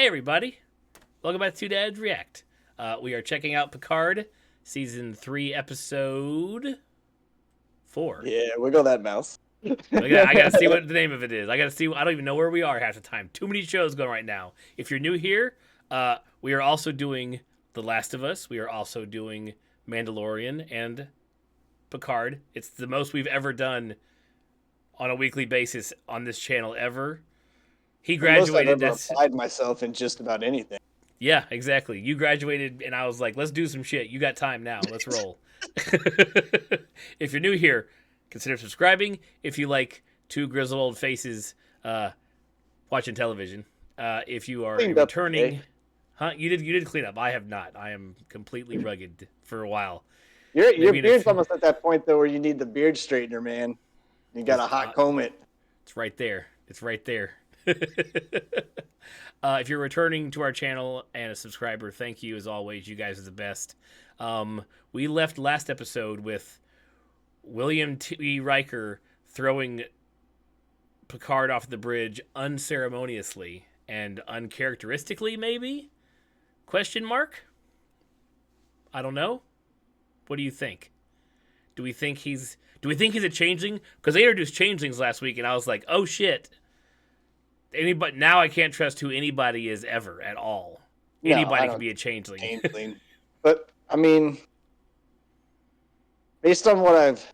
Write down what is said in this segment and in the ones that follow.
Hey everybody, welcome back to Two Dads React. We are checking out Picard, Season 3, Episode 4. Yeah, wiggle that mouse. I gotta see what the name of it is. I don't even know where we are half the time. Too many shows going right now. If you're new here, we are also doing The Last of Us. We are also doing Mandalorian and Picard. It's the most we've ever done on a weekly basis on this channel ever. He graduated. I've ever applied myself in just about anything. Yeah, exactly. You graduated, and I was like, let's do some shit. You got time now. Let's roll. If you're new here, consider subscribing. If you like two grizzled old faces watching television. If you are returning... Huh? You did clean up. I have not. I am completely rugged for a while. Your beard's almost at that point, though, where you need the beard straightener, man. You got to hot comb it. It's right there. It's right there. If you're returning to our channel and a subscriber, thank you as always. You guys are the best. We left last episode with William T. Riker throwing Picard off the bridge unceremoniously and uncharacteristically, maybe? Question mark? I don't know. What do you think? Do we think he's a changeling? Because they introduced changelings last week, and I was like, oh shit. Anybody now? I can't trust who anybody is ever at all. Anybody can be a changeling. But I mean, based on what I've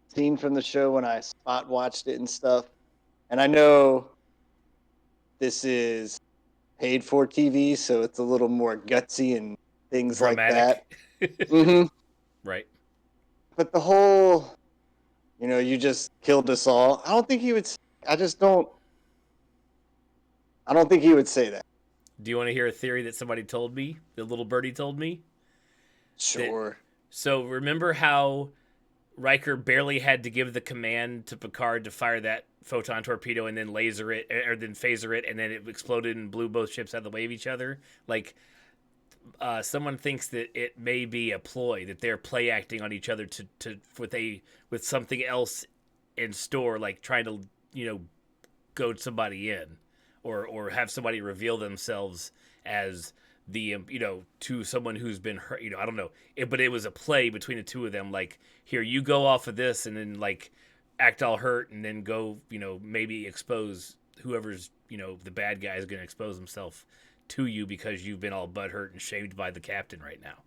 seen from the show when I spot watched it and stuff, and I know this is paid for TV, so it's a little more gutsy and things dramatic. Like that. Mm-hmm. Right. But the whole, you just killed us all. I don't think he would. I don't think he would say that. Do you want to hear a theory that somebody told me? The little birdie told me? Sure. So remember how Riker barely had to give the command to Picard to fire that photon torpedo and then laser it, or then phaser it, and then it exploded and blew both ships out of the way of each other? Like, someone thinks that it may be a ploy, that they're play acting on each other with something else in store, like trying to, goad somebody in. Or have somebody reveal themselves as the, to someone who's been hurt, I don't know. But it was a play between the two of them. Like, here, you go off of this and then, like, act all hurt and then go, maybe expose whoever's, the bad guy is going to expose himself to you because you've been all butthurt and shaved by the captain right now.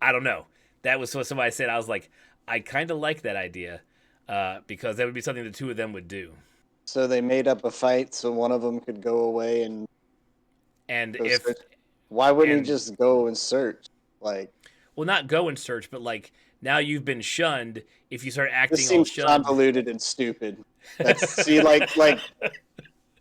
I don't know. That was what somebody said. I was like, I kind of like that idea because that would be something the two of them would do. So they made up a fight so one of them could go away and if search. Why wouldn't he just go and search? Like, well, not go and search, but like now you've been shunned. If you start acting this seems all shunned, convoluted and stupid.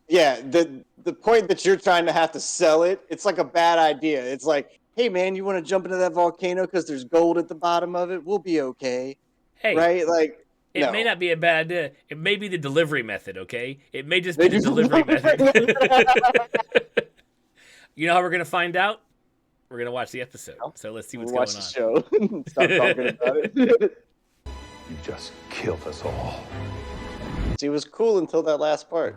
Yeah, the point that you're trying to have to sell it, it's like a bad idea. It's like, hey man, you want to jump into that volcano because there's gold at the bottom of it? We'll be okay. Hey, right? Like. It may not be a bad idea. It may be the delivery method, okay? It may just be the delivery method. You know how we're going to find out? We're going to watch the episode. So let's see what's going on. Watch the show. Stop talking about it. You just killed us all. See, it was cool until that last part.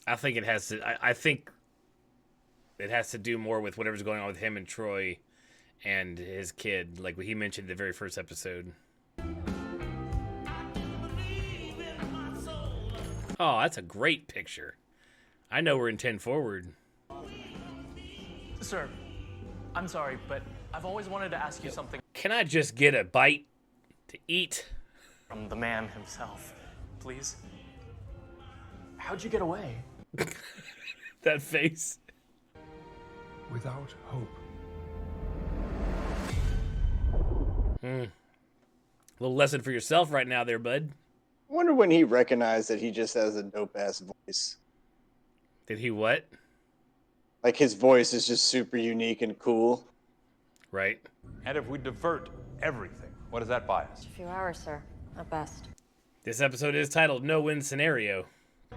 I think it has to... I think it has to do more with whatever's going on with him and Troy and his kid, like what he mentioned in the very first episode. Oh, that's a great picture. I know we're in 10 forward. Sir, I'm sorry, but I've always wanted to ask you something. Can I just get a bite to eat? From the man himself, please. How'd you get away? That face. Without hope. A little lesson for yourself right now there, bud. I wonder when he recognized that he just has a dope-ass voice. Did he what? Like, his voice is just super unique and cool. Right. And if we divert everything, what does that buy us? A few hours, sir. At best. This episode is titled No-Win Scenario.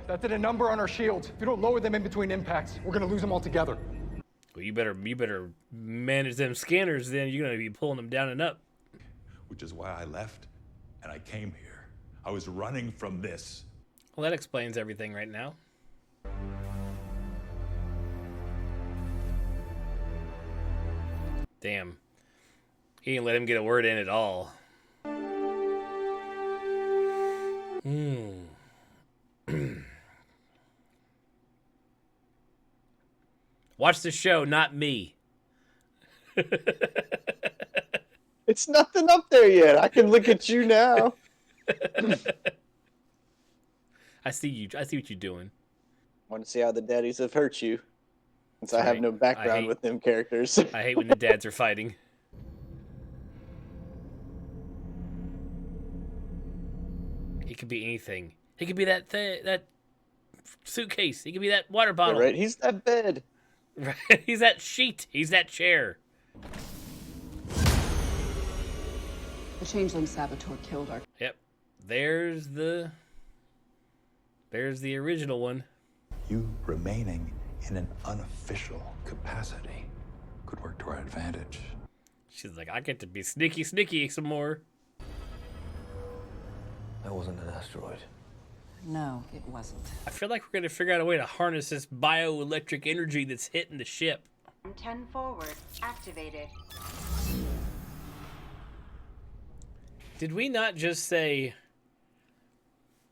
That did a number on our shields. If you don't lower them in between impacts, we're going to lose them altogether. Well, you better manage them scanners, then you're going to be pulling them down and up. Which is why I left, and I came here. I was running from this. Well, that explains everything right now. Damn. He didn't let him get a word in at all. Watch the show, not me. It's nothing up there yet. I can look at you now. I see you. I see what you're doing. Want to see how the daddies have hurt you? Since That's I have right. no background with them characters. I hate when the dads are fighting. He could be anything. He could be that suitcase. He could be that water bottle. Yeah, right? He's that bed. Right? He's that sheet. He's that chair. The Changeling saboteur killed our... Yep. There's the original one. You remaining in an unofficial capacity could work to our advantage. She's like, I get to be sneaky some more. That wasn't an asteroid. No, it wasn't. I feel like we're going to figure out a way to harness this bioelectric energy that's hitting the ship. 10 forward. Activated. Did we not just say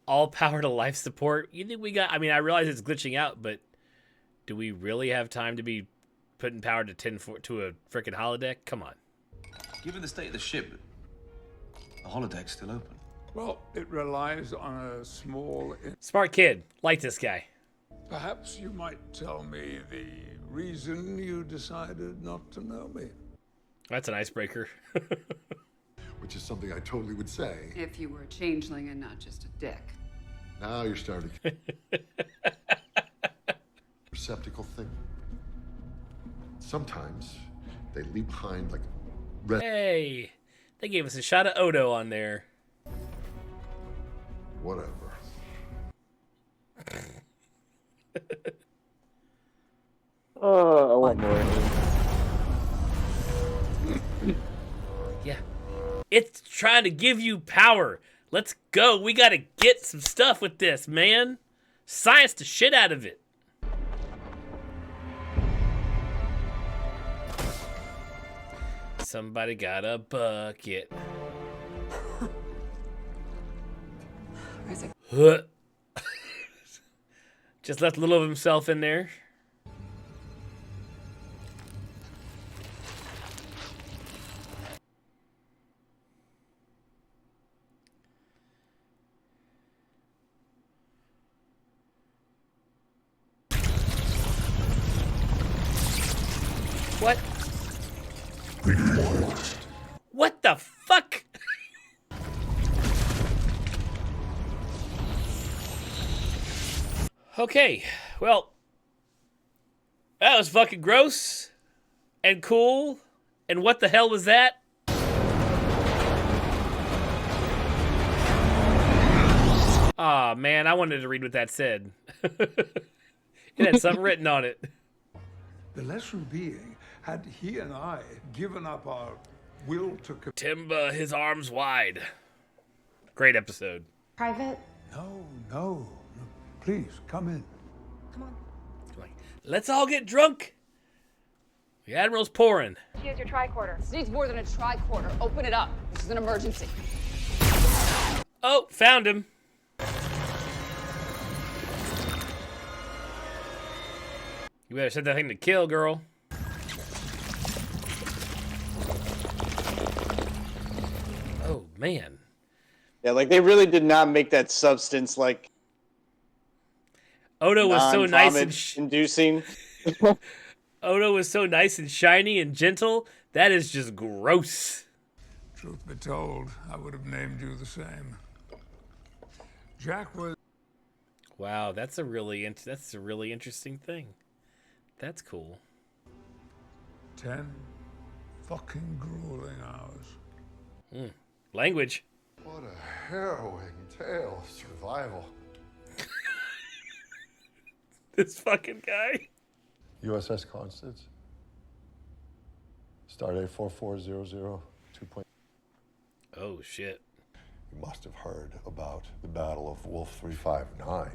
all power to life support? You think we got... I mean, I realize it's glitching out, but do we really have time to be putting power to to a freaking holodeck? Come on. Given the state of the ship, the holodeck's still open. Well, it relies on a small... Smart kid. Like this guy. Perhaps you might tell me the reason you decided not to know me. That's an icebreaker. Which is something I totally would say. If you were a changeling and not just a dick. Now you're starting. Receptacle thing. Sometimes they leave behind like red. Hey, they gave us a shot of Odo on there. Whatever. Oh, I want more. Yeah. It's trying to give you power. Let's go. We got to get some stuff with this, man. Science the shit out of it. Somebody got a bucket. Huh. Just left a little of himself in there. What? What the fuck? Okay, well, that was fucking gross and cool. And what the hell was that? Aw, man, I wanted to read what that said. It had something written on it. The lesson being, had he and I given up our will to... Timba, his arms wide. Great episode. Private? No. Please, come in. Come on. Like, let's all get drunk. The Admiral's pouring. Here's your tricorder. This needs more than a tricorder. Open it up. This is an emergency. Oh, found him. You better set that thing to kill, girl. Oh, man. Yeah, like they really did not make that substance like Odo was so nice and inducing. Odo was so nice and shiny and gentle. That is just gross. Truth be told, I would have named you the same. Jack was... Wow, that's a really interesting thing. That's cool. 10 fucking grueling hours. Language. What a harrowing tale of survival. This fucking guy. USS Constance. Stardate 4400 2. Oh, shit. You must have heard about the Battle of Wolf 359.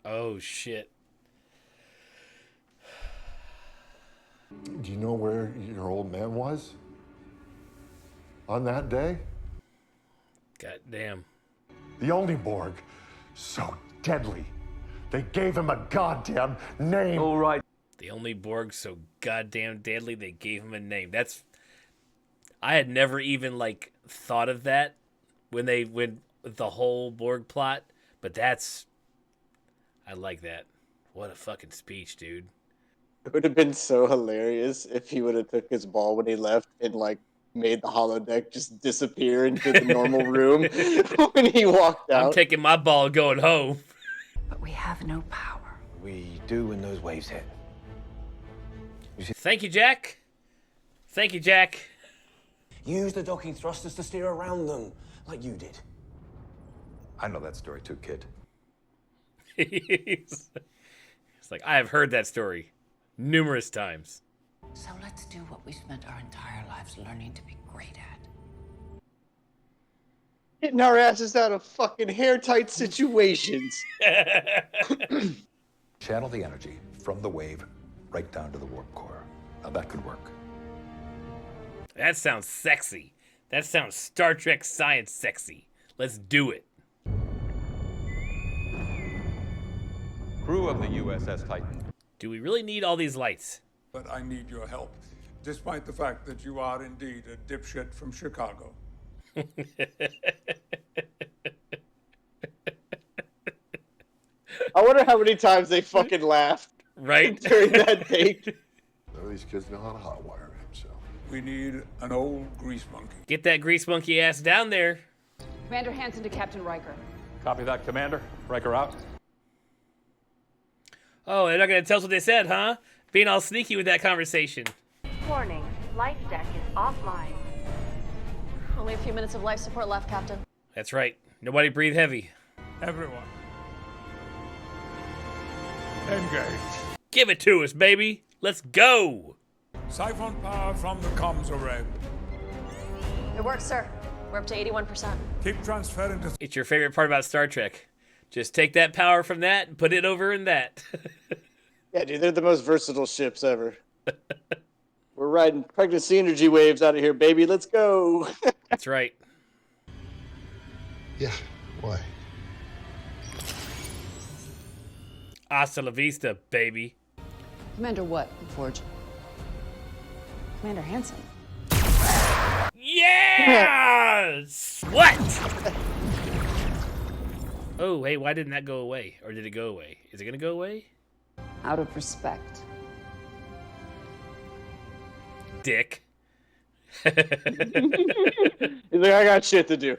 Oh, shit. Do you know where your old man was? On that day? God damn. The only Borg so deadly. They gave him a goddamn name. All right. The only Borg so goddamn deadly they gave him a name. That's... I had never even, like, thought of that when they went with the whole Borg plot, but that's... I like that. What a fucking speech, dude. It would have been so hilarious if he would have took his ball when he left and like made the holodeck just disappear into the normal room when he walked out. I'm taking my ball and going home. But we have no power. We do when those waves hit. Thank you, Jack. Thank you, Jack. Use the docking thrusters to steer around them, like you did. I know that story too, kid. It's like, I have heard that story numerous times. So let's do what we spent our entire lives learning to be great at. Getting our asses out of fucking hair-tight situations. Channel the energy from the wave right down to the warp core. Now that could work. That sounds sexy. That sounds Star Trek science sexy. Let's do it. Crew of the USS Titan. Do we really need all these lights? But I need your help, despite the fact that you are indeed a dipshit from Chicago. I wonder how many times they fucking laughed right during that date. None of these kids know how to hotwire him, so. We need an old grease monkey. Get that grease monkey ass down there. Commander Hansen to Captain Riker. Copy that, Commander. Riker out. Oh, they're not going to tell us what they said, huh? Being all sneaky with that conversation. Warning, life deck is offline. Only a few minutes of life support left, Captain. That's right. Nobody breathe heavy. Everyone. Engage. Give it to us, baby. Let's go. Siphon power from the comms array. It works, sir. We're up to 81%. Keep transferring to... It's your favorite part about Star Trek. Just take that power from that and put it over in that. Yeah, dude, they're the most versatile ships ever. We're riding pregnancy energy waves out of here, baby. Let's go. That's right. Yeah, why? Hasta la vista, baby. Commander what, Forge? Commander Hansen. Yes! What? Oh, hey, why didn't that go away? Or did it go away? Is it going to go away? Out of respect. Dick. He's like, I got shit to do.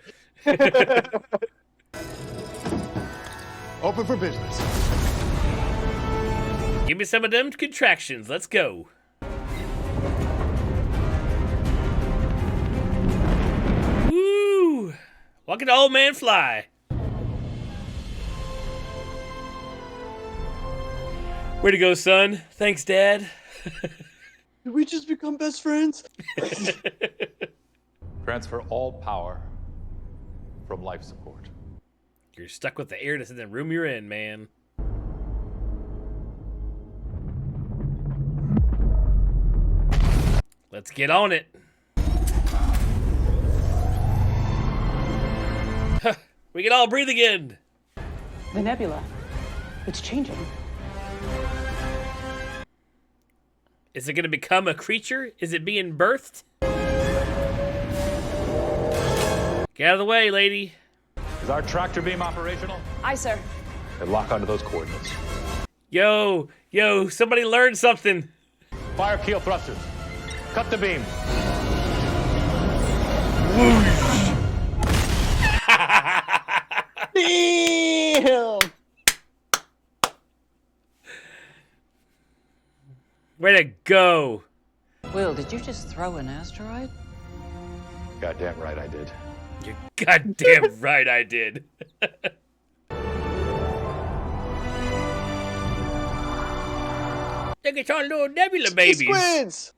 Open for business. Give me some of them contractions. Let's go. Woo! Walking the old man fly. Way to go, son. Thanks, Dad. Did we just become best friends? Transfer all power from life support. You're stuck with the airness in the room you're in, man. Let's get on it. We can all breathe again. The nebula. It's changing. Is it going to become a creature? Is it being birthed? Get out of the way, lady. Is our tractor beam operational? Aye, sir. Then lock onto those coordinates. Yo, somebody learned something. Fire keel thrusters. Cut the beam. Damn! Way to go. Will, did you just throw an asteroid? Goddamn right I did. You're goddamn right I did. Look at your little nebula babies. Squids!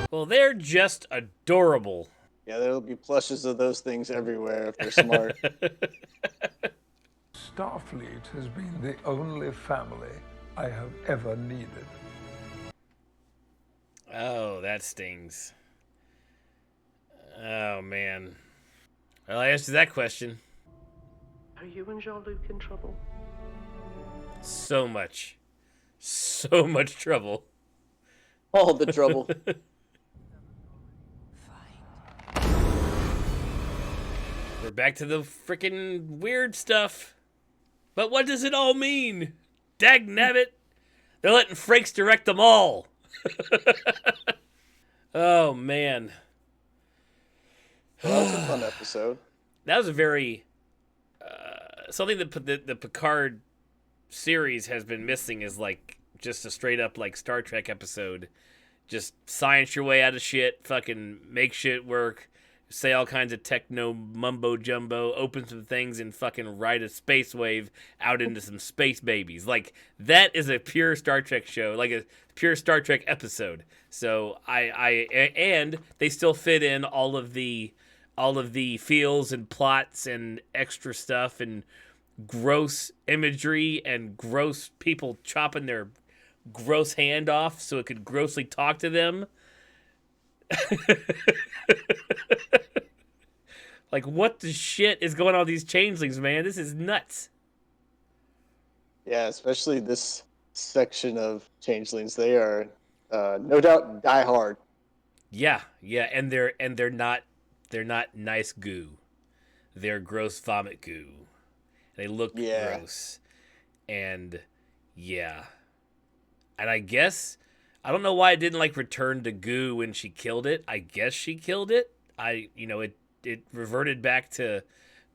Well, they're just adorable. Yeah, there'll be plushes of those things everywhere if they're smart. Starfleet has been the only family I have ever needed. Oh, that stings. Oh, man. Well, I answered that question. Are you and Jean-Luc in trouble? So much. So much trouble. All the trouble. We're back to the freaking weird stuff. But what does it all mean? Dagnabbit. They're letting Frakes direct them all. Oh, man. Well, that was a fun episode. That was a very... something that the Picard series has been missing is, like, just a straight-up, like, Star Trek episode. Just science your way out of shit, fucking make shit work, say all kinds of techno mumbo-jumbo, open some things, and fucking ride a space wave out into some space babies. Like, that is a pure Star Trek show, like a pure Star Trek episode. So, and they still fit in all of the feels and plots and extra stuff and gross imagery and gross people chopping their gross hand off so it could grossly talk to them. Like, what the shit is going on with these changelings, man? This is nuts. Yeah, especially this section of changelings. They are no doubt die hard. Yeah, and they're not nice goo. They're gross vomit goo. They look gross. And yeah. And I guess I don't know why it didn't like return to goo when she killed it. I guess she killed it. It reverted back to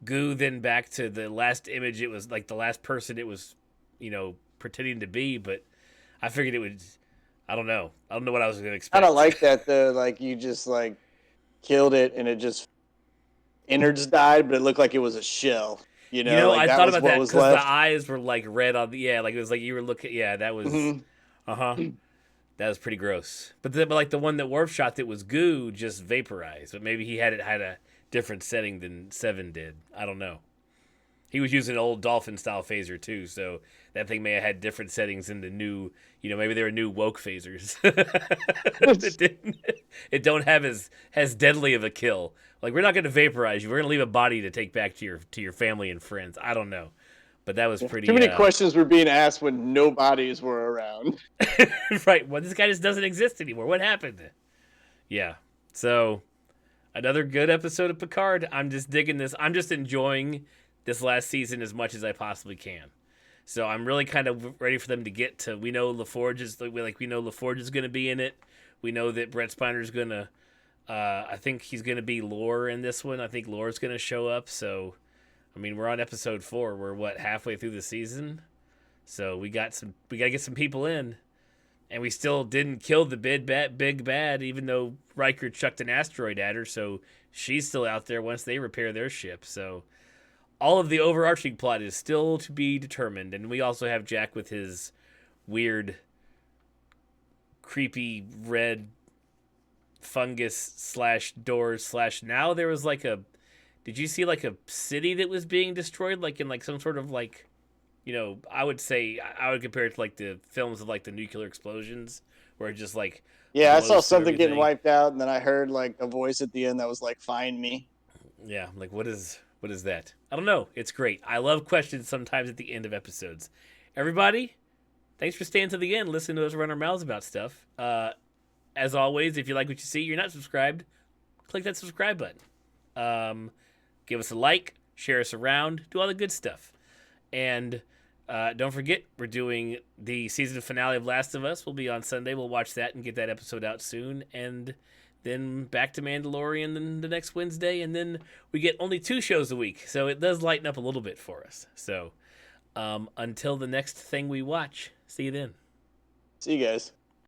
goo, then back to the last image. It was like the last person it was, pretending to be, but I figured it would. I don't know what I was gonna expect. I don't like that though. Like, you just like killed it and it just innards died, but it looked like it was a shell. I thought about that because the eyes were like red on the like it was like you were looking. Yeah, that was that was pretty gross. But like the one that Worf shot that was goo just vaporized. But maybe he had a different setting than Seven did. I don't know. He was using an old dolphin style phaser too, so that thing may have had different settings in the new. Maybe they were new woke phasers. It don't have as deadly of a kill. Like, we're not going to vaporize you. We're going to leave a body to take back to your family and friends. I don't know, but that was pretty. Too many questions were being asked when no bodies were around. Right. Well, this guy just doesn't exist anymore. What happened? Yeah. So, another good episode of Picard. I'm just digging this. I'm just enjoying this last season as much as I possibly can. So I'm really kind of ready for them to get to. We know LaForge is going to be in it. We know that Brett Spiner's going to. I think he's going to be Lore in this one. I think Lore's going to show up. So, I mean, we're on episode 4. We're halfway through the season. So we got to get some people in, and we still didn't kill the big bad, even though Riker chucked an asteroid at her. So she's still out there once they repair their ship. So all of the overarching plot is still to be determined. And we also have Jack with his weird, creepy red fungus / doors / now there was like did you see like a city that was being destroyed, like in like some sort of like, I would compare it to like the films of like the nuclear explosions where it just like I saw something getting wiped out, and then I heard like a voice at the end that was like, "Find me." Yeah, like what is that? I don't know. It's great. I love questions sometimes at the end of episodes. Everybody, thanks for staying to the end, listening to us run our mouths about stuff. As always, if you like what you see, you're not subscribed, click that subscribe button. Give us a like, share us around, do all the good stuff. And don't forget, we're doing the season finale of Last of Us. We'll be on Sunday. We'll watch that and get that episode out soon. And then back to Mandalorian the next Wednesday. And then we get only 2 shows a week. So it does lighten up a little bit for us. So until the next thing we watch, see you then. See you guys.